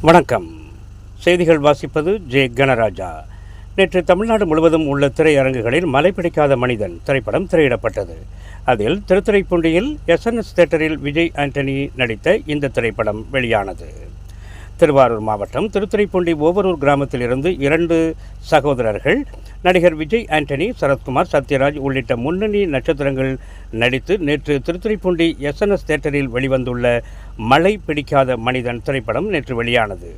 வணக்கம். செய்திகள் வாசிப்பது ஜே கணராஜா. நேற்று தமிழ்நாடு முழுவதும் உள்ள திரையரங்குகளில் மலை பிடிக்காத மனிதன் திரைப்படம் திரையிடப்பட்டது. அதில் திருத்துறைப்பூண்டியில் SNS தியேட்டரில் விஜய் ஆண்டனி நடித்த இந்த திரைப்படம் வெளியானது. திருவாரூர் மாவட்டம் திருத்துறைப்பூண்டி ஓவரூர் கிராமத்தில் இருந்து 2 சகோதரர்கள் நடிகர் விஜய் ஆண்டனி, சரத்குமார், சத்யராஜ் உள்ளிட்ட முன்னணி நட்சத்திரங்கள் நடித்து நேற்று திருத்துறைப்பூண்டி SNS தியேட்டரில் வெளிவந்துள்ள மலை பிடிக்காத மனிதன் திரைப்படம் நேற்று வெளியானது.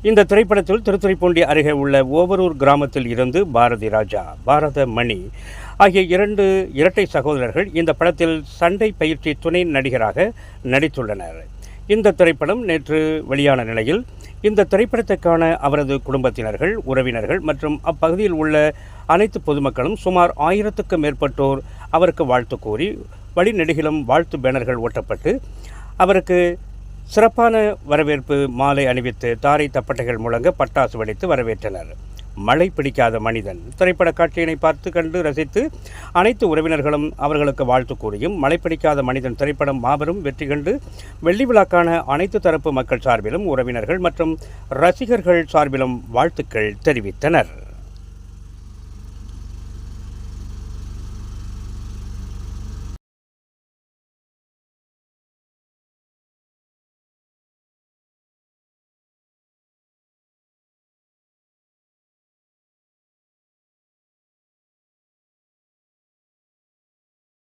இந்த திரைப்படத்தில் திருத்துறைப்பூண்டி அருகே உள்ள ஓவரூர் கிராமத்தில் இருந்து பாரதி ராஜா, பாரத மணி ஆகிய 2 இரட்டை சகோதரர்கள் இந்த படத்தில் சண்டை பயிற்சி துணை நடிகராக நடித்துள்ளனர். இந்த திரைப்படம் நேற்று வெளியான நிலையில் இந்த திரைப்படத்தை காண அவரது குடும்பத்தினர்கள், உறவினர்கள் மற்றும் அப்பகுதியில் உள்ள அனைத்து பொதுமக்களும் சுமார் 1000க்கும் மேற்பட்டோர் அவருக்கு வாழ்த்து கூறி வழிநெடுகிலும் வாழ்த்து பேனர்கள் ஒட்டப்பட்டு அவருக்கு சிறப்பான வரவேற்பு மாலை அணிவித்து தாரை தப்பட்டைகள் முழங்க பட்டாசு வெடித்து வரவேற்றனர். மழை பிடிக்காத மனிதன் திரைப்பட காட்சியினை பார்த்து கண்டு ரசித்து அனைத்து உறவினர்களும் அவர்களுக்கு வாழ்த்து கூறியும் மழை பிடிக்காத மனிதன் திரைப்படம் மாபெரும் வெற்றி கண்டு வெள்ளி விழாக்கான அனைத்து தரப்பு மக்கள் சார்பிலும் உறவினர்கள் மற்றும் ரசிகர்கள் சார்பிலும் வாழ்த்துக்கள் தெரிவித்தனர்.